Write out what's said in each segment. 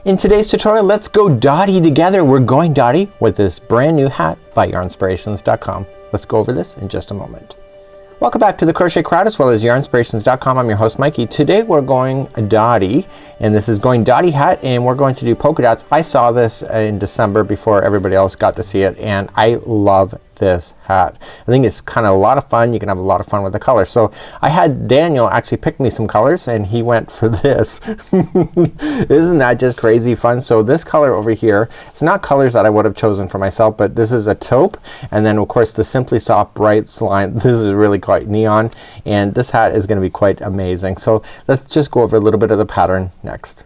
In today's tutorial, let's go Dotty together. We're going Dotty with this brand new hat by Yarnspirations.com. Let's go over this in just a moment. Welcome back to the Crochet Crowd as well as Yarnspirations.com. I'm your host Mikey. Today we're going Dotty, and this is going Dotty hat, and we're going to do polka dots. I saw this in December before everybody else got to see it, and I love this hat. I think it's kind of a lot of fun. You can have a lot of fun with the colors. So I had Daniel actually pick me some colors, and he went for this. Isn't that just crazy fun? So this color over here, it's not colors that I would have chosen for myself, but this is a taupe, and then of course the Simply Soft bright line. This is really quite neon, and this hat is going to be quite amazing. So let's just go over a little bit of the pattern next.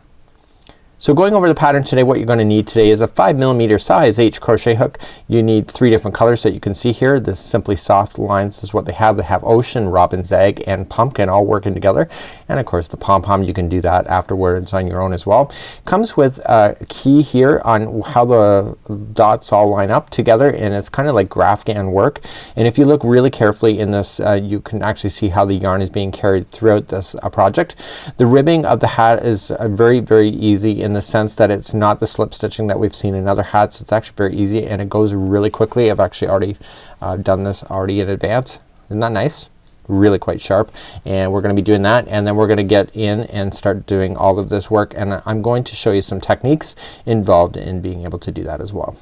So going over the pattern today, what you're going to need today is a 5mm size H crochet hook. You need 3 different colors that you can see here. This Simply Soft lines is what they have. They have ocean, robin's egg, and pumpkin all working together. And of course the pom-pom, you can do that afterwards on your own as well. Comes with a key here on how the dots all line up together, and it's kind of like Grafghan work. And if you look really carefully in this, you can actually see how the yarn is being carried throughout this project. The ribbing of the hat is very easy in the sense that it's not the slip stitching that we've seen in other hats. It's actually very easy and it goes really quickly. I've actually already done this already in advance. Isn't that nice? Really quite sharp, and we're going to be doing that, and then we're going to get in and start doing all of this work, and I'm going to show you some techniques involved in being able to do that as well.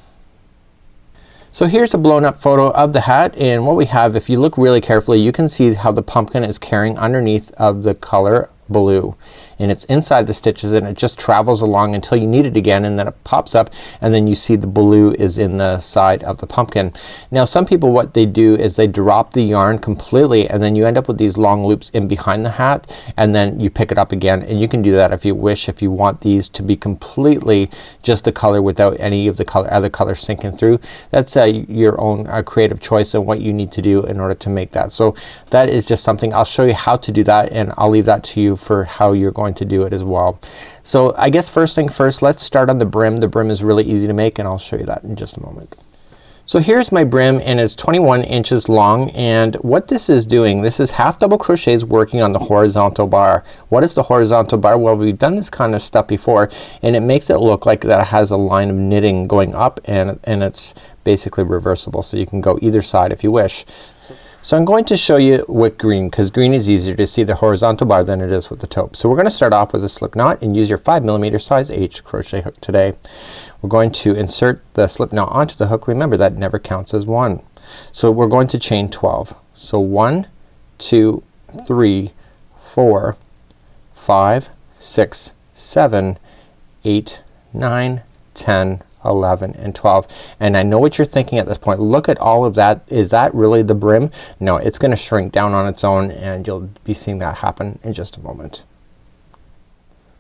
So here's a blown up photo of the hat, and what we have, if you look really carefully, you can see how the pumpkin is carrying underneath of the color blue, and it's inside the stitches, and it just travels along until you need it again, and then it pops up, and then you see the blue is in the side of the pumpkin. Now some people, what they do is they drop the yarn completely, and then you end up with these long loops in behind the hat, and then you pick it up again, and you can do that if you wish, if you want these to be completely just the color without any of the other colors sinking through. That's your own creative choice and what you need to do in order to make that. So that is just something I'll show you how to do that, and I'll leave that to you for how you're going to do it as well. So I guess first thing first, let's start on the brim. The brim is really easy to make, and I'll show you that in just a moment. So here's my brim, and it's 21 inches long, and what this is doing, this is half double crochets working on the horizontal bar. What is the horizontal bar? Well, we've done this kind of stuff before, and it makes it look like that it has a line of knitting going up, and it's basically reversible, so you can go either side if you wish. So I'm going to show you with green, because green is easier to see the horizontal bar than it is with the taupe. So we're going to start off with a slip knot and use your 5mm size H crochet hook today. We're going to insert the slip knot onto the hook. Remember that never counts as one. So we're going to chain 12. So 1, 2, 3, 4, 5, 6, 7, 8, 9, 10, 11, and 12. And I know what you're thinking at this point. Look at all of that. Is that really the brim? No, it's going to shrink down on its own, and you'll be seeing that happen in just a moment.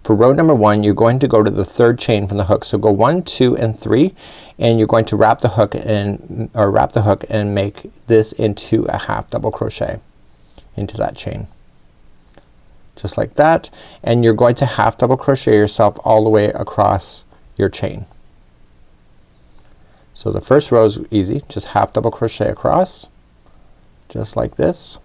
For row number 1, you're going to go to the 3rd chain from the hook. So go 1, 2, and 3, and you're going to wrap the hook and make this into a half double crochet into that chain. Just like that, and you're going to half double crochet yourself all the way across your chain. So the first row is easy. Just half double crochet across, just like this.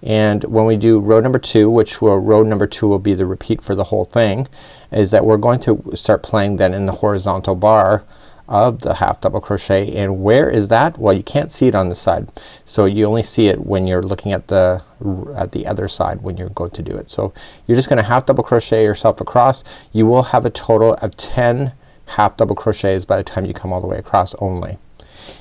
And when we do row number 2, row number 2 will be the repeat for the whole thing, is that we're going to start playing then in the horizontal bar of the half double crochet. And where is that? Well, you can't see it on the side, so you only see it when you're looking at the other side when you're going to do it. So you're just gonna half double crochet yourself across. You will have a total of 10 half double crochets by the time you come all the way across only.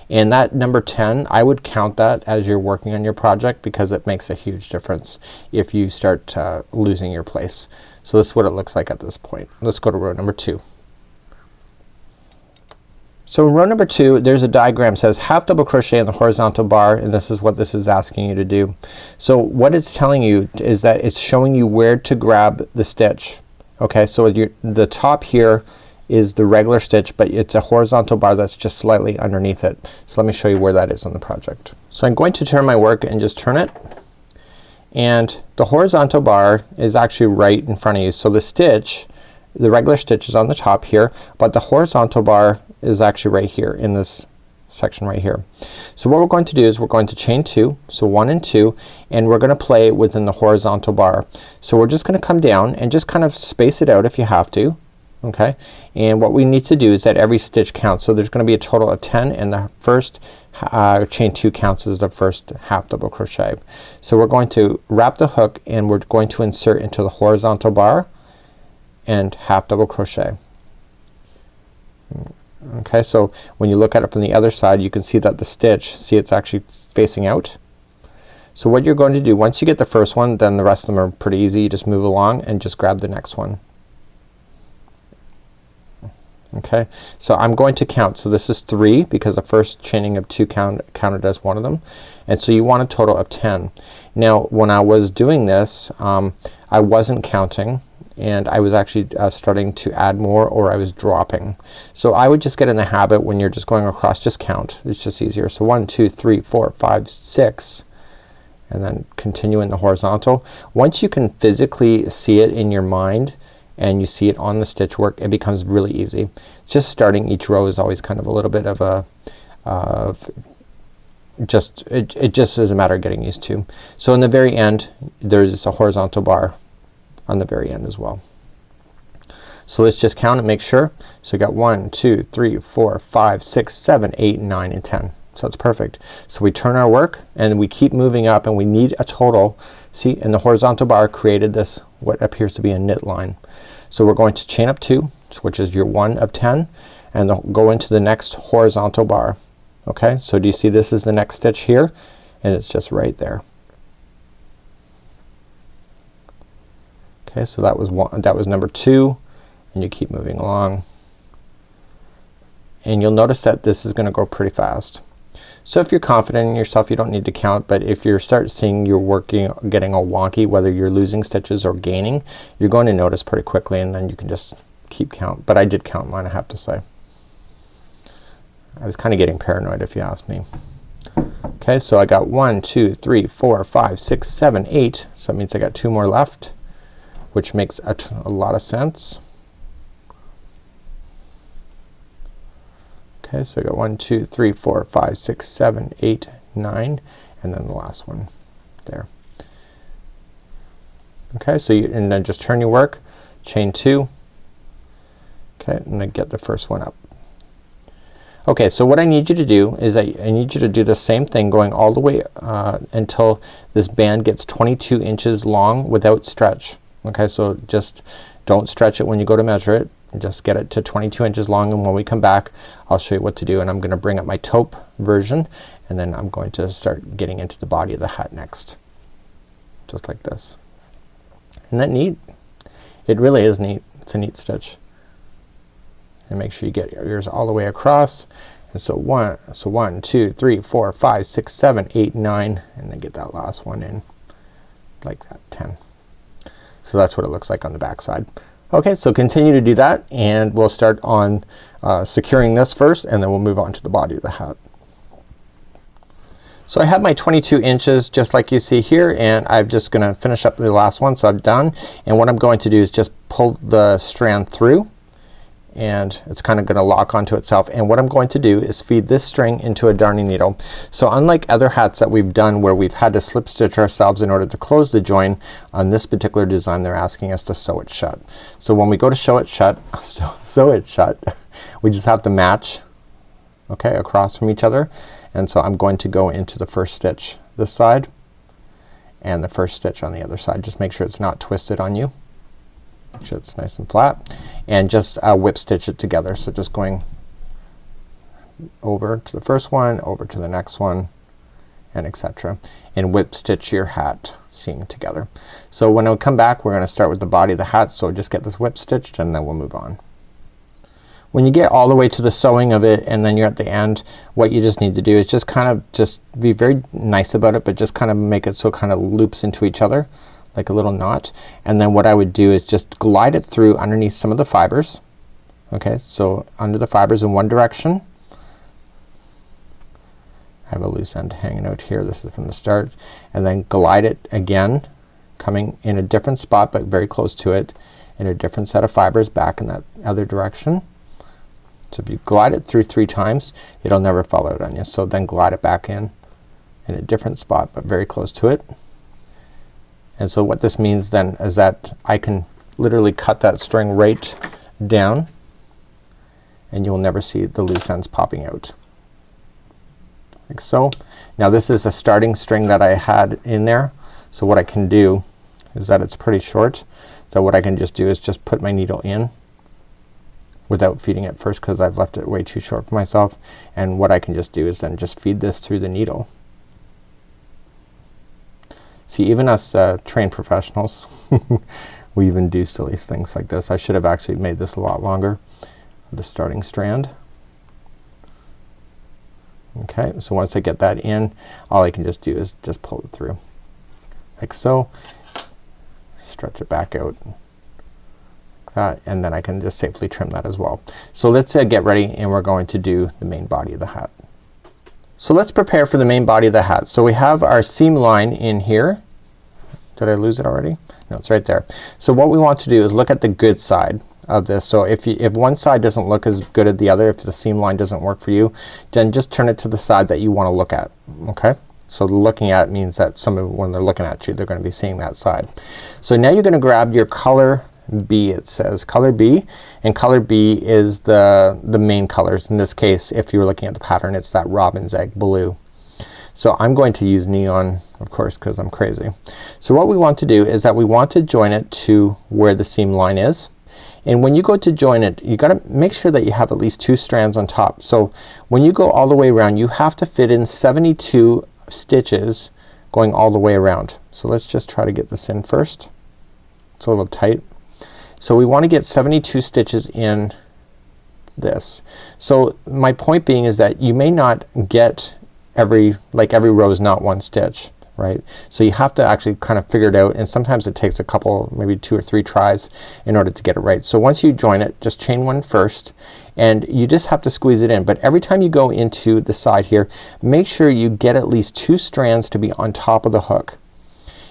And that number 10, I would count that as you're working on your project, because it makes a huge difference if you start losing your place. So this is what it looks like at this point. Let's go to row number 2. So in row number 2, there's a diagram that says half double crochet in the horizontal bar, and this is what this is asking you to do. So what it's telling you is that it's showing you where to grab the stitch. Okay, so the top here is the regular stitch, but it's a horizontal bar that's just slightly underneath it. So let me show you where that is on the project. So I'm going to turn my work and just turn it, and the horizontal bar is actually right in front of you. So the stitch, the regular stitch is on the top here, but the horizontal bar is actually right here in this section right here. So what we're going to do is we're going to chain 2, so 1 and 2, and we're gonna play within the horizontal bar. So we're just gonna come down and just kind of space it out if you have to. Okay, and what we need to do is that every stitch counts. So there's gonna be a total of 10, and the first chain 2 counts as the first half double crochet. So we're going to wrap the hook and we're going to insert into the horizontal bar and half double crochet. Okay, so when you look at it from the other side, you can see that the stitch, see it's actually facing out. So what you're going to do, once you get the first one, then the rest of them are pretty easy. You just move along and just grab the next one. Okay, so I'm going to count. So this is 3 because the first chaining of 2 counted as one of them, and so you want a total of 10. Now when I was doing this, I wasn't counting, and I was actually starting to add more, or I was dropping. So I would just get in the habit when you're just going across, just count. It's just easier. So 1 2 3 4 5 6, and then continue in the horizontal. Once you can physically see it in your mind and you see it on the stitch work, it becomes really easy. Just starting each row is always kind of a little bit of a it just is a matter of getting used to. So in the very end there's a horizontal bar on the very end as well. So let's just count and make sure. So we got 1 2 3 4 5 6 7 8 9 and 10. So it's perfect. So we turn our work and we keep moving up, and we need a total. See, in the horizontal bar created this what appears to be a knit line. So we're going to chain up 2, which is your 1 of 10, and go into the next horizontal bar. Okay, so do you see this is the next stitch here, and it's just right there. Okay, so that was number 2, and you keep moving along, and you'll notice that this is gonna go pretty fast. So if you're confident in yourself, you don't need to count, but if you start seeing you're getting all wonky, whether you're losing stitches or gaining, you're going to notice pretty quickly, and then you can just keep count. But I did count mine, I have to say. I was kind of getting paranoid if you ask me. Okay, so I got 1 2 3 4 5 6 7 8, so that means I got 2 more left, which makes a lot of sense. Okay, so I got 1 2 3 4 5 6 7 8 9, and then the last one there. Okay, so and then just turn your work, chain 2. Okay, and then get the first one up. Okay, so what I need you to do is I need you to do the same thing going all the way until this band gets 22 inches long without stretch. Okay, so just don't stretch it when you go to measure it. Just get it to 22 inches long, and when we come back I'll show you what to do, and I'm gonna bring up my taupe version, and then I'm going to start getting into the body of the hat next. Just like this. Isn't that neat? It really is neat. It's a neat stitch. And make sure you get yours all the way across. And so 1 2 3 4 5 6 7 8 9, and then get that last one in like that, 10. So that's what it looks like on the back side. Okay, so continue to do that, and we'll start on securing this first, and then we'll move on to the body of the hat. So I have my 22 inches just like you see here, and I'm just gonna finish up the last one, so I'm done. And what I'm going to do is just pull the strand through, and it's kind of gonna lock onto itself, and what I'm going to do is feed this string into a darning needle. So unlike other hats that we've done where we've had to slip stitch ourselves in order to close the join, on this particular design they're asking us to sew it shut. So when we go to sew it shut, we just have to match, okay, across from each other. And so I'm going to go into the first stitch this side and the first stitch on the other side. Just make sure it's not twisted on you. Make sure it's nice and flat, and just whip stitch it together. So just going over to the first one, over to the next one, and etc. and whip stitch your hat seam together. So when I come back we're gonna start with the body of the hat, so just get this whip stitched and then we'll move on. When you get all the way to the sewing of it and then you're at the end, what you just need to do is just kind of just be very nice about it, but just kind of make it so it kind of loops into each other like a little knot. And then what I would do is just glide it through underneath some of the fibers. Okay, so under the fibers in one direction. I have a loose end hanging out here. This is from the start. And then glide it again, coming in a different spot but very close to it, in a different set of fibers back in that other direction. So if you glide it through 3 times, it'll never fall out on you. So then glide it back in a different spot, but very close to it. And so what this means then is that I can literally cut that string right down and you'll never see the loose ends popping out. Like so. Now this is a starting string that I had in there. So what I can do is that it's pretty short. So what I can just do is just put my needle in without feeding it first, because I've left it way too short for myself. And what I can just do is then just feed this through the needle. See, even us trained professionals we even do silly things like this. I should have actually made this a lot longer, the starting strand. Okay, so once I get that in, all I can just do is just pull it through like so, stretch it back out like that, and then I can just safely trim that as well. So let's get ready and we're going to do the main body of the hat. So let's prepare for the main body of the hat. So we have our seam line in here. Did I lose it already? No, it's right there. So what we want to do is look at the good side of this. So if one side doesn't look as good as the other, if the seam line doesn't work for you, then just turn it to the side that you want to look at. Okay? So looking at means that somebody, when they're looking at you, they're going to be seeing that side. So now you're going to grab your color B. It says color B, and color B is the main colors. In this case, if you're looking at the pattern, it's that robin's egg blue. So I'm going to use neon, of course, because I'm crazy. So what we want to do is that we want to join it to where the seam line is. And when you go to join it, you gotta make sure that you have at least 2 strands on top. So when you go all the way around, you have to fit in 72 stitches going all the way around. So let's just try to get this in first. It's a little tight. So we want to get 72 stitches in this. So my point being is that you may not get every row is not 1 stitch, right? So you have to actually kind of figure it out, and sometimes it takes a couple, maybe 2 or 3 tries in order to get it right. So once you join it, just chain 1 first, and you just have to squeeze it in. But every time you go into the side here, make sure you get at least 2 strands to be on top of the hook.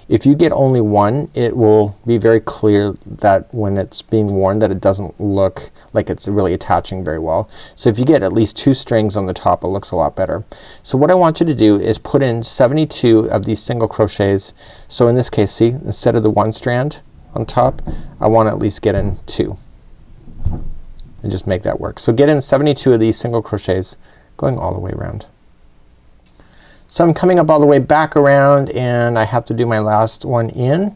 If you get only 1, it will be very clear that when it's being worn that it doesn't look like it's really attaching very well. So if you get at least 2 strings on the top, it looks a lot better. So what I want you to do is put in 72 of these single crochets. So in this case, see, instead of the 1 strand on top, I want to at least get in 2 and just make that work. So get in 72 of these single crochets going all the way around. So I'm coming up all the way back around, and I have to do my last one in,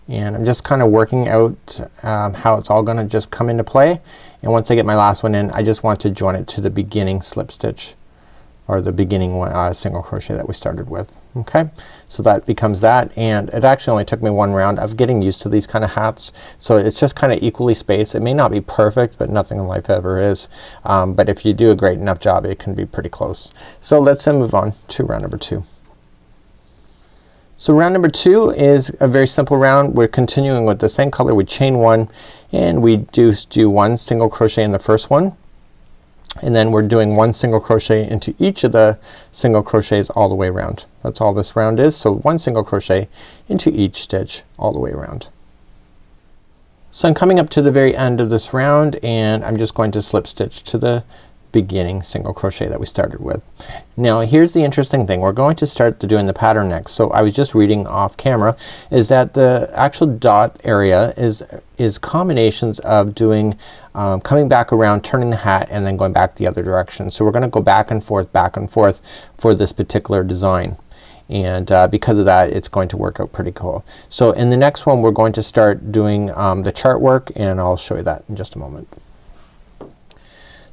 and I'm just kind of working out how it's all gonna just come into play. And once I get my last one in, I just want to join it to the beginning slip stitch, or the beginning one, single crochet that we started with. Okay, so that becomes that, and it actually only took me 1 round of getting used to these kind of hats. So it's just kind of equally spaced. It may not be perfect, but nothing in life ever is. But if you do a great enough job, it can be pretty close. So let's move on to round number 2. So round number 2 is a very simple round. We're continuing with the same color. We chain 1, and we do 1 single crochet in the first one. And then we're doing 1 single crochet into each of the single crochets all the way around. That's all this round is. So 1 single crochet into each stitch all the way around. So I'm coming up to the very end of this round, and I'm just going to slip stitch to the beginning single crochet that we started with. Now here's the interesting thing. We're going to start doing the pattern next. So I was just reading off camera is that the actual dot area is combinations of doing coming back around, turning the hat, and then going back the other direction. So we're gonna go back and forth for this particular design. And because of that, it's going to work out pretty cool. So in the next one, we're going to start doing the chart work, and I'll show you that in just a moment.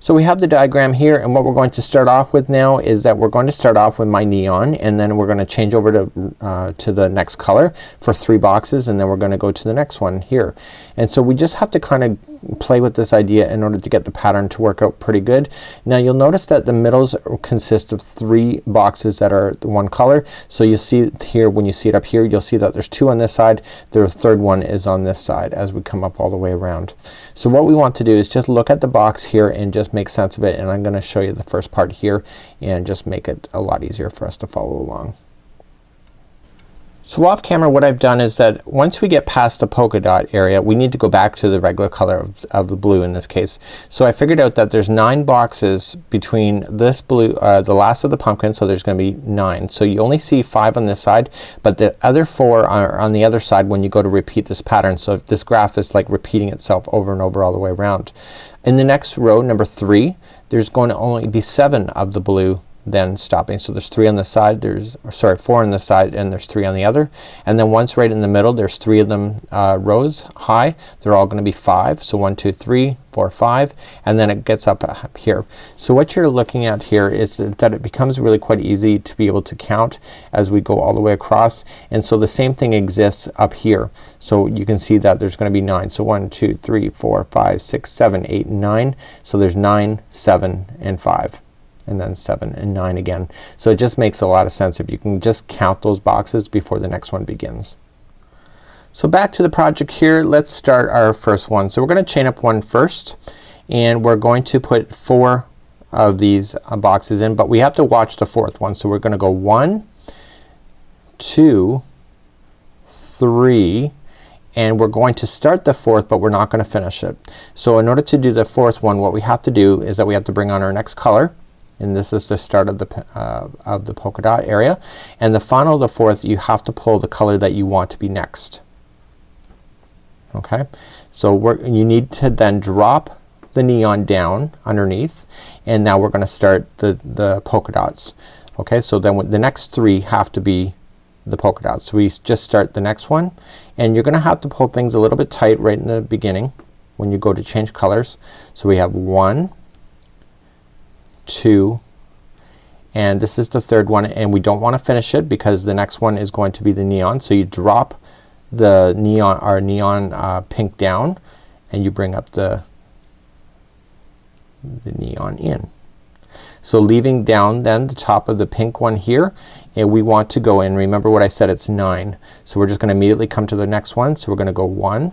So we have the diagram here, and what we're going to start off with now is that we're going to start off with my neon, and then we're going to change over to the next color for 3 boxes, and then we're going to go to the next one here. And so we just have to kind of play with this idea in order to get the pattern to work out pretty good. Now you'll notice that the middles consist of 3 boxes that are one color. So you see here, when you see it up here, you'll see that there's 2 on this side. The 3rd one is on this side as we come up all the way around. So what we want to do is just look at the box here and just make sense of it, and I'm gonna show you the first part here and just make it a lot easier for us to follow along. So off camera what I've done is that once we get past the polka dot area we need to go back to the regular color of the blue in this case. So I figured out that there's 9 boxes between this blue, the last of the pumpkin, so there's gonna be 9. So you only see 5 on this side, but the other 4 are on the other side when you go to repeat this pattern. So this graph is like repeating itself over and over all the way around. In the next row, number 3, there's going to only be 7 of the blue then stopping. So there's 3 on this side, there's, or sorry, 4 on this side, and there's 3 on the other. And then once right in the middle there's 3 of them rows high. They're all gonna be 5. So 1, 2, 3, 4, 5, and then it gets up here. So what you're looking at here is that it becomes really quite easy to be able to count as we go all the way across. And so the same thing exists up here. So you can see that there's gonna be 9. So 1, 2, 3, 4, 5, 6, 7, 8, and 9. So there's 9, 7, and 5. And then 7 and 9 again. So it just makes a lot of sense if you can just count those boxes before the next one begins. So back to the project here, let's start our first one. So we're gonna chain up 1 first, and we're going to put 4 of these boxes in, but we have to watch the 4th one. So we're gonna go 1, 2, 3, and we're going to start the 4th, but we're not gonna finish it. So in order to do the 4th one, what we have to do is that we have to bring on our next color, and this is the start of the polka dot area, and the final of the 4th you have to pull the color that you want to be next. Okay, so you need to then drop the neon down underneath, and now we're gonna start the polka dots. Okay, so then the next 3 have to be the polka dots. So we just start the next one, and you're gonna have to pull things a little bit tight right in the beginning when you go to change colors. So we have 1, 2, and this is the 3rd one, and we don't want to finish it because the next one is going to be the neon. So you drop the neon pink down, and you bring up the neon in. So leaving down then the top of the pink one here, and we want to go in, remember what I said, it's 9. So we're just gonna immediately come to the next one. So we're gonna go 1.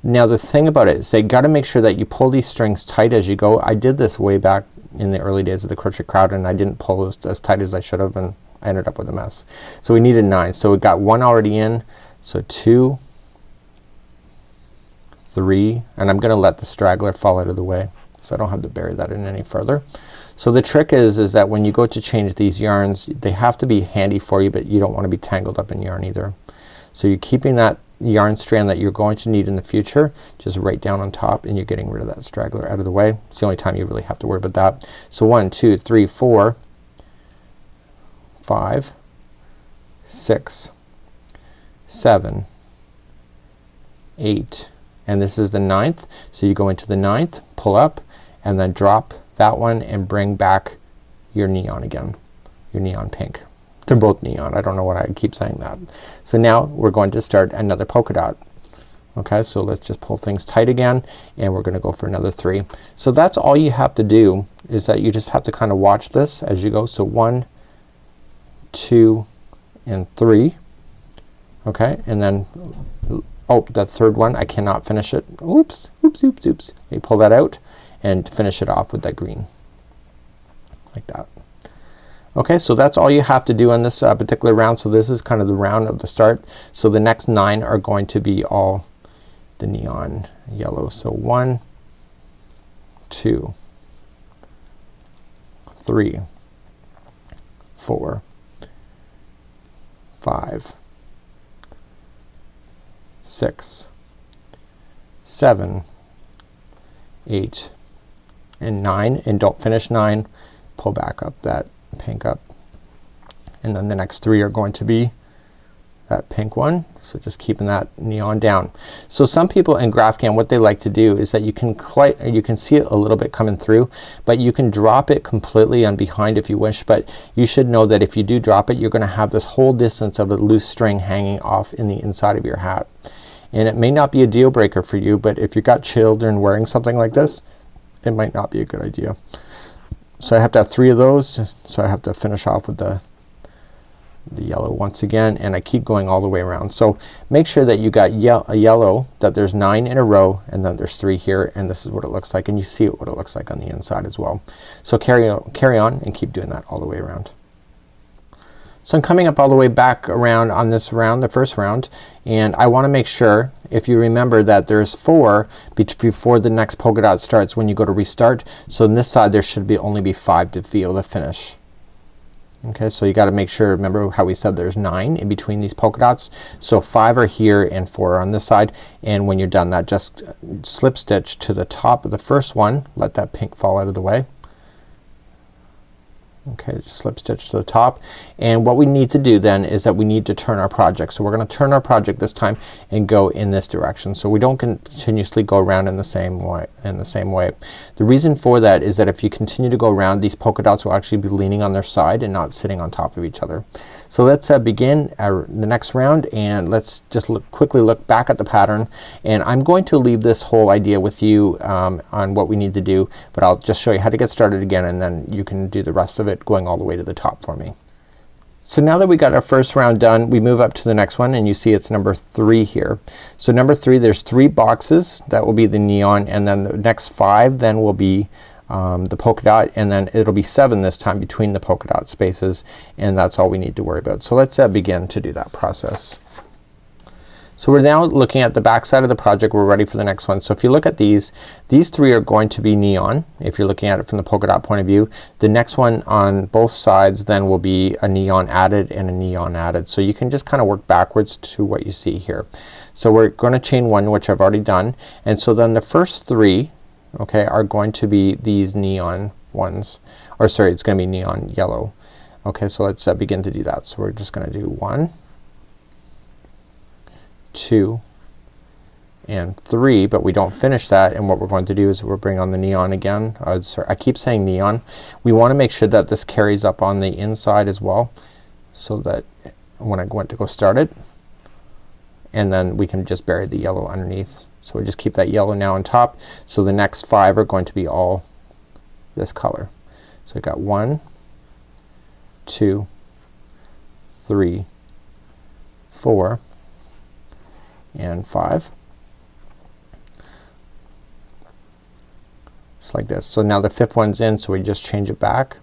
Now the thing about it is you gotta make sure that you pull these strings tight as you go. I did this way back in the early days of the Crochet Crowd, and I didn't pull as tight as I should have, and I ended up with a mess. So we needed 9. So we got 1 already in. So 2, 3, and I'm gonna let the straggler fall out of the way so I don't have to bury that in any further. So the trick is that when you go to change these yarns, they have to be handy for you, but you don't want to be tangled up in yarn either. So you're keeping that yarn strand that you're going to need in the future just right down on top, and you're getting rid of that straggler out of the way. It's the only time you really have to worry about that. So 1, 2, 3, 4, 5, 6, 7, 8, and this is the 9th. So you go into the 9th, pull up, and then drop that one and bring back your neon again, your neon pink. They're both neon. I don't know why I keep saying that. So now we're going to start another polka dot. Okay, so let's just pull things tight again, and we're gonna go for another 3. So that's all you have to do, is that you just have to kind of watch this as you go. So 1, 2, and 3. Okay, and then oh, that 3rd one I cannot finish it. Oops, oops, oops, oops. You pull that out and finish it off with that green like that. Okay, so that's all you have to do on this particular round. So this is kind of the round of the start. So the next 9 are going to be all the neon yellow. So 1, 2, 3, 4, 5, 6, 7, 8, and 9, and don't finish 9. Pull back up that pink up, and then the next 3 are going to be that pink one. So just keeping that neon down. So some people in GraphCam, what they like to do is that you can see it a little bit coming through, but you can drop it completely on behind if you wish. But you should know that if you do drop it, you're gonna have this whole distance of a loose string hanging off in the inside of your hat. And it may not be a deal breaker for you, but if you've got children wearing something like this, it might not be a good idea. So I have to have 3 of those, so I have to finish off with the yellow once again, and I keep going all the way around. So make sure that you got a yellow, that there's 9 in a row, and then there's 3 here, and this is what it looks like, and you see what it looks like on the inside as well. So carry on and keep doing that all the way around. So I'm coming up all the way back around on this round, the first round, and I want to make sure, if you remember, that there's 4 before the next polka dot starts when you go to restart. So on this side there should only be 5 to be able to finish. Okay, so you got to make sure, remember how we said there's 9 in between these polka dots. So 5 are here and 4 are on this side, and when you're done that, just slip stitch to the top of the first one, let that pink fall out of the way. Okay, just slip stitch to the top, and what we need to do then is that we need to turn our project. So we're gonna turn our project this time and go in this direction, so we don't continuously go around in the same way. The reason for that is that if you continue to go around, these polka dots will actually be leaning on their side and not sitting on top of each other. So let's begin the next round, and let's just quickly look back at the pattern, and I'm going to leave this whole idea with you on what we need to do, but I'll just show you how to get started again, and then you can do the rest of it going all the way to the top for me. So now that we got our first round done, we move up to the next one, and you see it's number 3 here. So number 3, there's 3 boxes that will be the neon, and then the next 5 then will be the polka dot, and then it'll be 7 this time between the polka dot spaces, and that's all we need to worry about. So let's begin to do that process. So we're now looking at the back side of the project. We're ready for the next one. So if you look at these 3 are going to be neon if you're looking at it from the polka dot point of view. The next one on both sides then will be a neon added and a neon added. So you can just kind of work backwards to what you see here. So we're going to chain 1, which I've already done, and so then the first 3, okay, are going to be these neon ones, or sorry, it's going to be neon yellow. Okay, so let's begin to do that. So we're just going to do 1, 2 and 3, but we don't finish that, and what we're going to do is we'll bring on the neon again. Sorry, I keep saying neon. We want to make sure that this carries up on the inside as well, so that when I want to go start it, and then we can just bury the yellow underneath. So we just keep that yellow now on top. So the next 5 are going to be all this color. So we got 1, 2, 3, 4 and 5, just like this. So now the 5th one's in, so we just change it back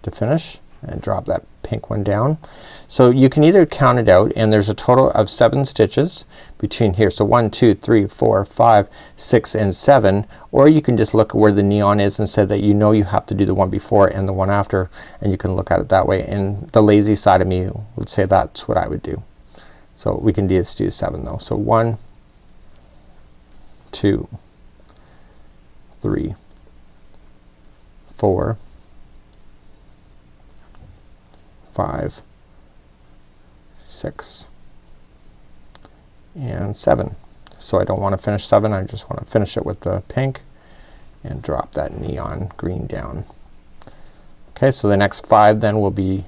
to finish and drop that pink one down. So you can either count it out, and there's a total of 7 stitches between here. So 1, 2, 3, 4, 5, 6 and 7, or you can just look where the neon is and say that you know you have to do the one before and the one after, and you can look at it that way. And the lazy side of me would say that's what I would do. So we can do 7 though. So 1, 2, 3, 4, 5, 6 and 7. So I don't want to finish 7, I just want to finish it with the pink and drop that neon green down. Okay, so the next 5 then will be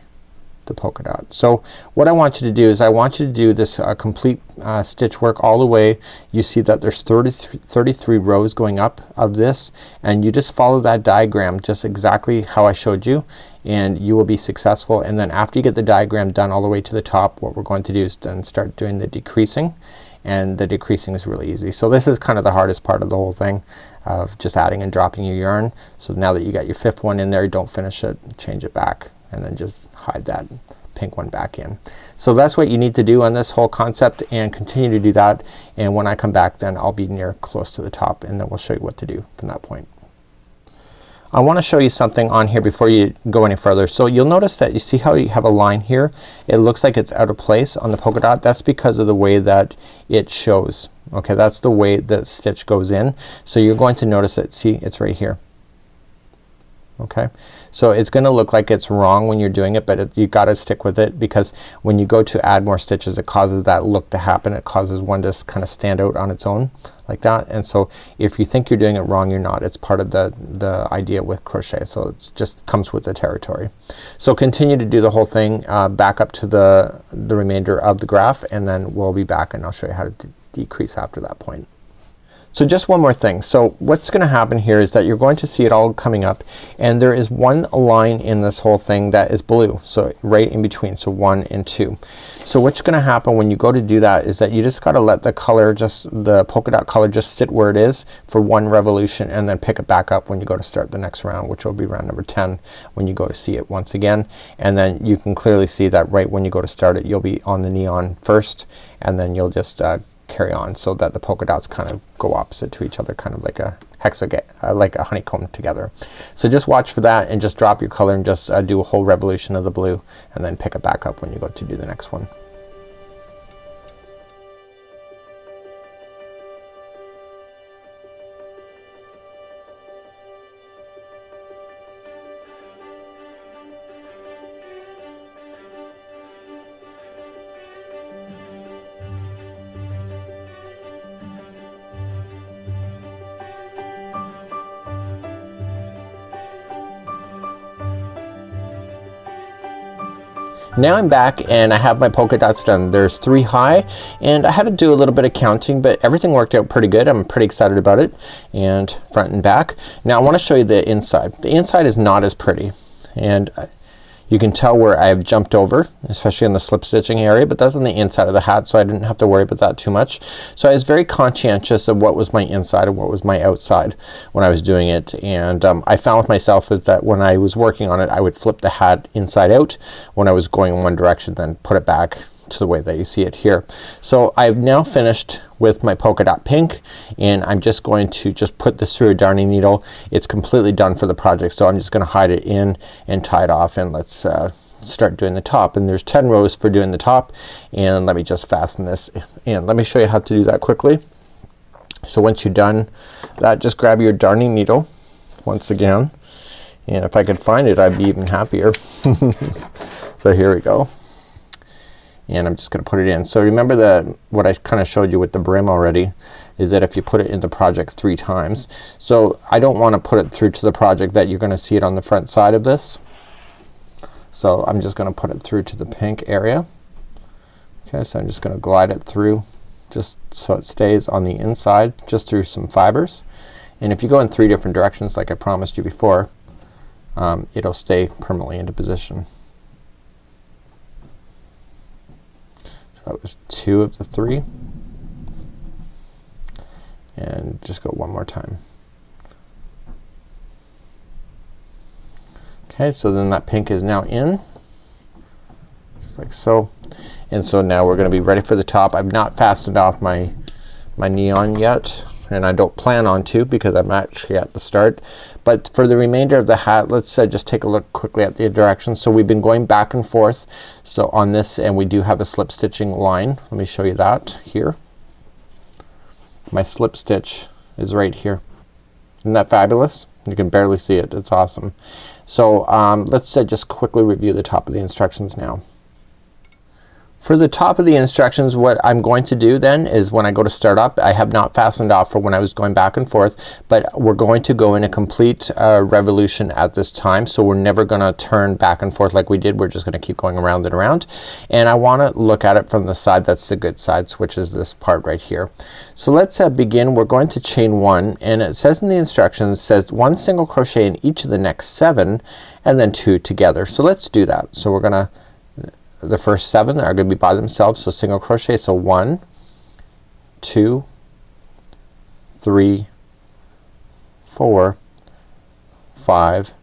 the polka dot. So what I want you to do is I want you to do this complete stitch work all the way. You see that there's 33 rows going up of this, and you just follow that diagram just exactly how I showed you, and you will be successful. And then after you get the diagram done all the way to the top, what we're going to do is then start doing the decreasing, and the decreasing is really easy. So this is kind of the hardest part of the whole thing, of just adding and dropping your yarn. So now that you got your 5th one in there, don't finish it, change it back, and then just hide that pink one back in. So that's what you need to do on this whole concept, and continue to do that, and when I come back then I'll be near close to the top, and then we'll show you what to do from that point. I want to show you something on here before you go any further. So you'll notice that you see how you have a line here, it looks like it's out of place on the polka dot. That's because of the way that it shows. Okay, that's the way the stitch goes in. So you're going to notice it, see, it's right here. Okay, so it's gonna look like it's wrong when you're doing it, but you gotta stick with it, because when you go to add more stitches it causes that look to happen. It causes one to kind of stand out on its own like that, and so if you think you're doing it wrong, you're not. It's part of the idea with crochet, so it just comes with the territory. So continue to do the whole thing back up to the remainder of the graph, and then we'll be back and I'll show you how to decrease after that point. So just one more thing. So what's gonna happen here is that you're going to see it all coming up, and there is one line in this whole thing that is blue. So right in between, so 1 and 2. So what's gonna happen when you go to do that is that you just gotta let the color, just the polka dot color, just sit where it is for one revolution, and then pick it back up when you go to start the next round, which will be round number 10 when you go to see it once again. And then you can clearly see that right when you go to start it, you'll be on the neon first, and then you'll just carry on so that the polka dots kind of go opposite to each other, kind of like a hexagon, like a honeycomb together. So just watch for that and just drop your color and just do a whole revolution of the blue, and then pick it back up when you go to do the next one. Now I'm back and I have my polka dots done. There's 3 high, and I had to do a little bit of counting, but everything worked out pretty good. I'm pretty excited about it, and front and back. Now I want to show you the inside. The inside is not as pretty, and you can tell where I've jumped over, especially in the slip stitching area, but that's on the inside of the hat, so I didn't have to worry about that too much. So I was very conscientious of what was my inside and what was my outside when I was doing it, and I found with myself is that when I was working on it, I would flip the hat inside out when I was going in one direction, then put it back to the way that you see it here. So I've now finished with my polka dot pink, and I'm just going to just put this through a darning needle. It's completely done for the project, so I'm just gonna hide it in and tie it off, and let's start doing the top. And there's 10 rows for doing the top, and let me just fasten this, and let me show you how to do that quickly. So once you're done that, just grab your darning needle once again, and if I could find it, I'd be even happier. So here we go. And I'm just gonna put it in. So remember that what I kind of showed you with the brim already is that if you put it in the project 3 times. So I don't want to put it through to the project that you're gonna see it on the front side of this. So I'm just gonna put it through to the pink area. Okay, so I'm just gonna glide it through just so it stays on the inside, just through some fibers. And if you go in 3 different directions like I promised you before, it'll stay permanently into position. That was 2 of the 3, and just go one more time. Okay, so then that pink is now in, just like so. And so now we're gonna be ready for the top. I've not fastened off my neon yet, and I don't plan on to because I'm actually at the start. But for the remainder of the hat, let's just take a look quickly at the directions. So we've been going back and forth so on this, and we do have a slip stitching line. Let me show you that here. My slip stitch is right here. Isn't that fabulous? You can barely see it. It's awesome. So let's just quickly review the top of the instructions now. For the top of the instructions, what I'm going to do then is when I go to start up, I have not fastened off for when I was going back and forth, but we're going to go in a complete revolution at this time. So we're never gonna turn back and forth like we did. We're just gonna keep going around and around. And I wanna look at it from the side that's the good side, which is this part right here. So let's begin. We're going to chain 1, and it says in the instructions, says 1 single crochet in each of the next 7 and then 2 together. So let's do that. So we're gonna, the first 7 are gonna be by themselves, so single crochet. So 1, 2, 3, 4, 5,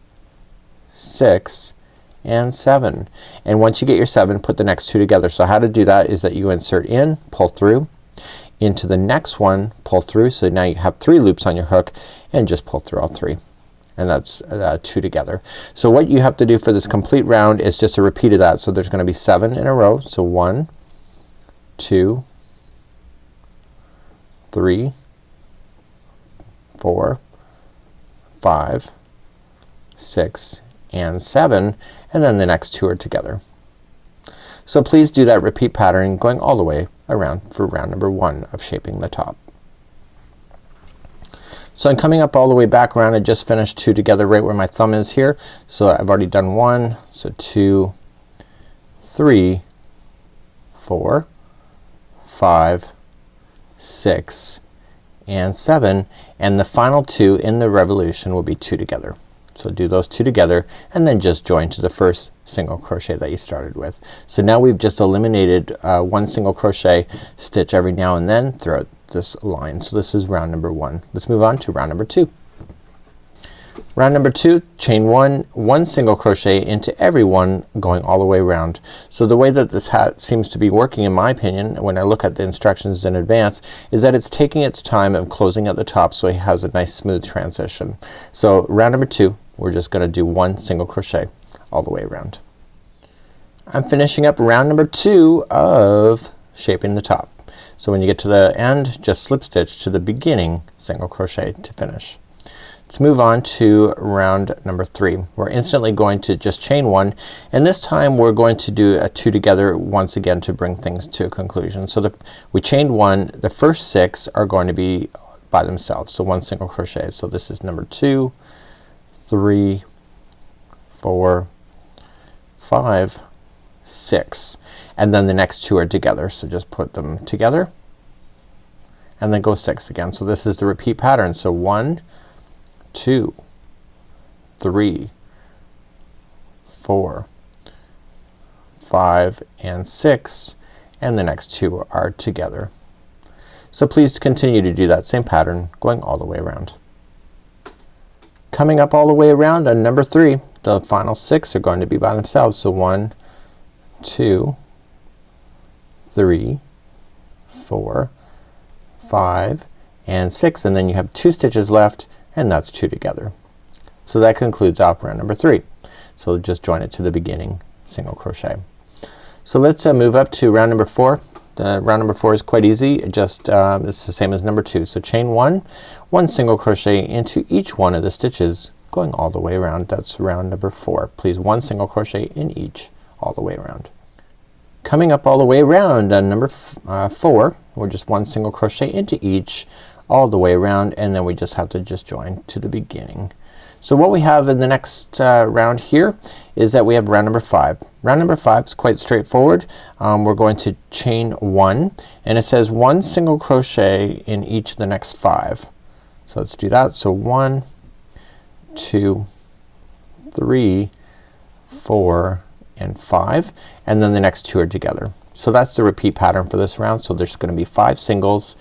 6, and 7. And once you get your 7, put the next 2 together. So how to do that is that you insert in, pull through, into the next one, pull through. So now you have 3 loops on your hook, and just pull through all 3. And that's 2 together. So what you have to do for this complete round is just a repeat of that. So there's gonna be 7 in a row. So 1, 2, 3, 4, 5, 6, and 7, and then the next 2 are together. So please do that repeat pattern going all the way around for round number 1 of shaping the top. So I'm coming up all the way back around. I just finished 2 together right where my thumb is here. So I've already done 1, so 2, 3, 4, 5, 6, and 7, and the final 2 in the revolution will be 2 together. So do those 2 together and then just join to the first single crochet that you started with. So now we've just eliminated one single crochet stitch every now and then throughout this line. So this is round number 1. Let's move on to round number 2. Round number 2, chain 1, 1 single crochet into every one going all the way around. So the way that this hat seems to be working, in my opinion, when I look at the instructions in advance, is that it's taking its time of closing at the top so it has a nice smooth transition. So round number 2, we're just gonna do 1 single crochet all the way around. I'm finishing up round number 2 of shaping the top. So when you get to the end, just slip stitch to the beginning single crochet to finish. Let's move on to round number 3. We're instantly going to just chain 1, and this time we're going to do a 2 together once again to bring things to a conclusion. So we chained 1, the first 6 are going to be by themselves, so 1 single crochet. So this is number 2, 3, 4, 5, 6, and then the next 2 are together. So just put them together and then go 6 again. So this is the repeat pattern. So 1, 2, 3, 4, 5, and 6, and the next 2 are together. So please continue to do that same pattern going all the way around. Coming up all the way around on number 3, the final 6 are going to be by themselves. So 1, 2, 3, 4, 5, and 6, and then you have 2 stitches left, and that's 2 together. So that concludes off round number 3. So just join it to the beginning single crochet. So let's move up to round number 4. Round number 4 is quite easy. Just it's the same as number 2. So chain 1, 1 single crochet into each one of the stitches going all the way around. That's round number 4. Please 1 single crochet in each all the way around. Coming up all the way around on number 4, we're just 1 single crochet into each all the way around, and then we just have to just join to the beginning. So what we have in the next round here is that we have round number 5. Round number 5 is quite straightforward. We're going to chain 1, and it says 1 single crochet in each of the next 5. So let's do that. So 1, 2, 3, 4, and 5, and then the next 2 are together. So that's the repeat pattern for this round. So there's gonna be 5 singles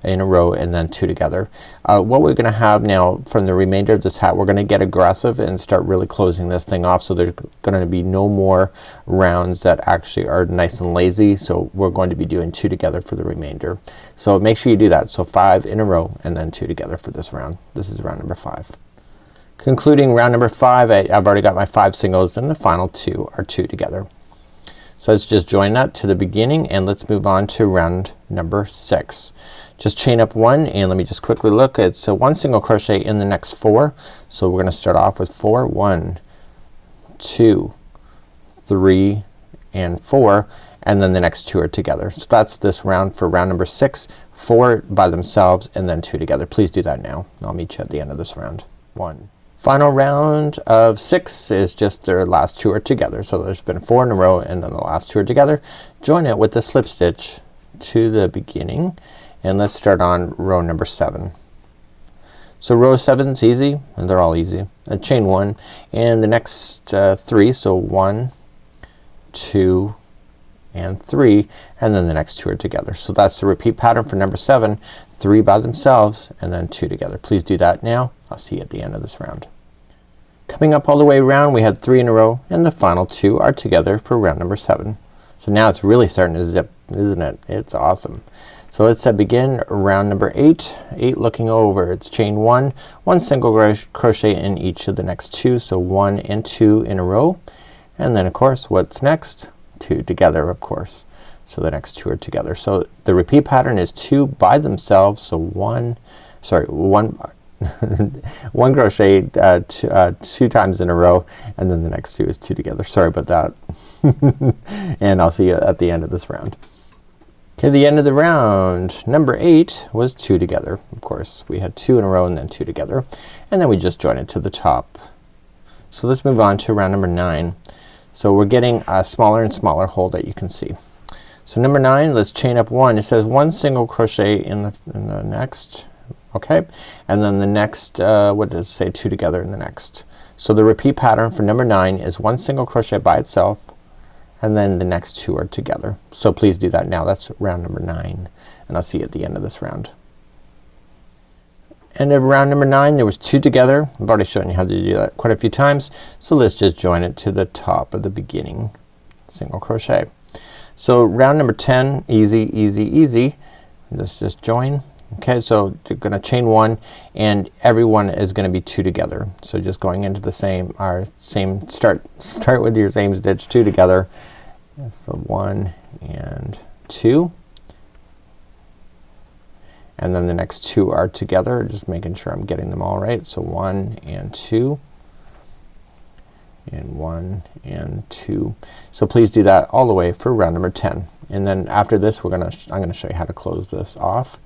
in a row and then 2 together. What we're gonna have now from the remainder of this hat, we're gonna get aggressive and start really closing this thing off. So there's gonna be no more rounds that actually are nice and lazy. So we're going to be doing 2 together for the remainder. So make sure you do that. So 5 in a row and then 2 together for this round. This is round number 5. Concluding round number 5, I've already got my 5 singles, and the final 2 are 2 together. So let's just join that to the beginning, and let's move on to round number 6. Just chain up 1, and let me just quickly look. It's 1 single crochet in the next 4. So we're gonna start off with 4. 1, 2, 3, and 4, and then the next 2 are together. So that's this round for round number 6. 4 by themselves and then 2 together. Please do that now. I'll meet you at the end of this round. 1. Final round of 6 is just their last 2 are together. So there's been 4 in a row and then the last 2 are together. Join it with the slip stitch to the beginning, and let's start on row number 7. So row 7 is easy, and they're all easy. Chain 1 and the next 3. So 1, 2, and 3, and then the next 2 are together. So that's the repeat pattern for number 7. 3 by themselves and then 2 together. Please do that now. I'll see you at the end of this round. Coming up all the way around, we had 3 in a row, and the final 2 are together for round number 7. So now it's really starting to zip, isn't it? It's awesome. So let's begin round number 8. 8 looking over. It's chain 1, 1 single crochet in each of the next 2. So 1 and 2 in a row, and then of course what's next? 2 together, of course. So the next 2 are together. So the repeat pattern is 2 by themselves. So 1 1 crochet 2 times in a row, and then the next 2 is 2 together. Sorry about that. And I'll see you at the end of this round. Okay, the end of the round. Number 8 was 2 together. Of course, we had 2 in a row and then 2 together, and then we just join it to the top. So let's move on to round number 9. So we're getting a smaller and smaller hole that you can see. So number 9, let's chain up 1. It says 1 single crochet in the next Okay, and then the next what does it say, 2 together in the next. So the repeat pattern for number 9 is 1 single crochet by itself, and then the next 2 are together. So please do that now. That's round number 9, and I'll see you at the end of this round. End of round number 9, there was 2 together. I've already shown you how to do that quite a few times. So let's just join it to the top of the beginning single crochet. So round number 10, easy, easy, easy. Let's just join. Okay, so you're gonna chain 1, and every one is gonna be 2 together. So just going into the same start with your same stitch, 2 together. So 1 and 2, and then the next 2 are together, just making sure I'm getting them all right. So 1 and 2 and 1 and 2. So please do that all the way for round number 10, and then after this I'm gonna show you how to close this off,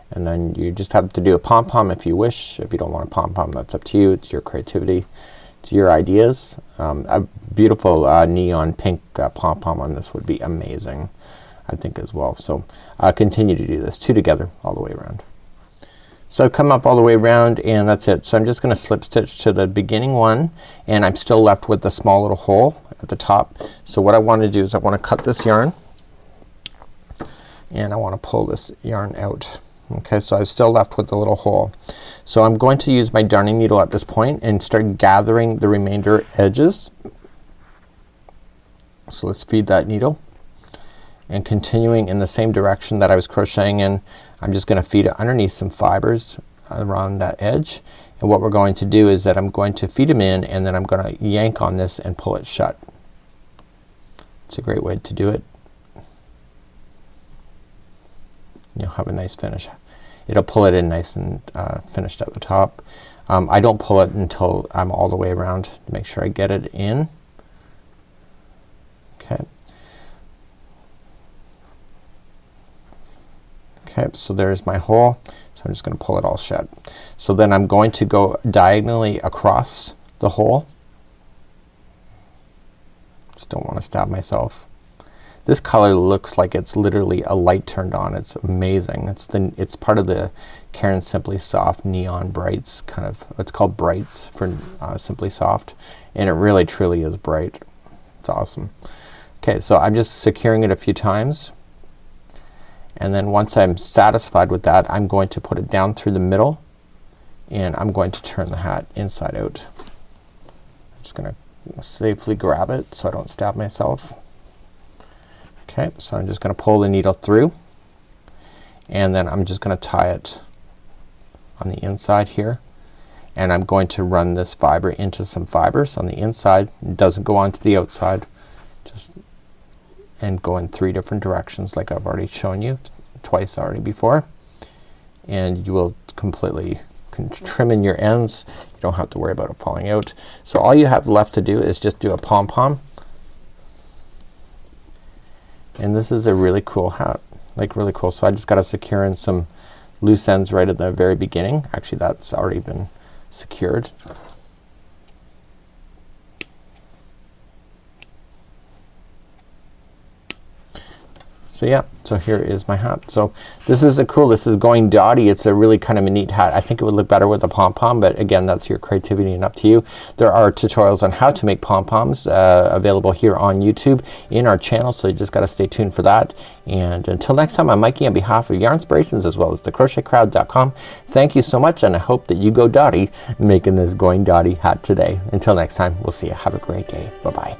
and then you just have to do a pom-pom if you wish. If you don't want a pom-pom, that's up to you. It's your creativity, it's your ideas. A beautiful neon pink pom-pom on this would be amazing, I think, as well. So continue to do this, 2 together all the way around. So come up all the way around, and that's it. So I'm just gonna slip stitch to the beginning one, and I'm still left with the small little hole at the top. So what I want to do is I want to cut this yarn, and I want to pull this yarn out. Okay, so I'm still left with the little hole. So I'm going to use my darning needle at this point and start gathering the remainder edges. So let's feed that needle, and continuing in the same direction that I was crocheting in, I'm just gonna feed it underneath some fibers around that edge. And what we're going to do is that I'm going to feed them in, and then I'm gonna yank on this and pull it shut. It's a great way to do it. You'll have a nice finish. It'll pull it in nice and finished at the top. I don't pull it until I'm all the way around to make sure I get it in. Okay. Okay, so there's my hole. So I'm just gonna pull it all shut. So then I'm going to go diagonally across the hole. Just don't want to stab myself. This color looks like it's literally a light turned on. It's amazing. It's part of the Caron Simply Soft Neon Brights, kind of, it's called Brights for Simply Soft, and it really truly is bright. It's awesome. Okay, so I'm just securing it a few times, and then once I'm satisfied with that, I'm going to put it down through the middle, and I'm going to turn the hat inside out. I'm just gonna safely grab it so I don't stab myself. Okay, so I'm just gonna pull the needle through, and then I'm just gonna tie it on the inside here, and I'm going to run this fiber into some fibers on the inside. It doesn't go on to the outside, and go in 3 different directions like I've already shown you twice already before, and you will completely trim in your ends. You don't have to worry about it falling out. So all you have left to do is just do a pom-pom, and this is a really cool hat, like really cool. So I just gotta secure in some loose ends right at the very beginning. Actually, that's already been secured. So yeah, so here is my hat. So this is this is going Dotty. It's a really kind of a neat hat. I think it would look better with a pom-pom, but again, that's your creativity and up to you. There are tutorials on how to make pom-poms available here on YouTube in our channel, so you just gotta stay tuned for that. And until next time, I'm Mikey on behalf of Yarnspirations as well as the crochetcrowd.com. Thank you so much, and I hope that you go Dotty making this going Dotty hat today. Until next time, we'll see you. Have a great day. Bye-bye.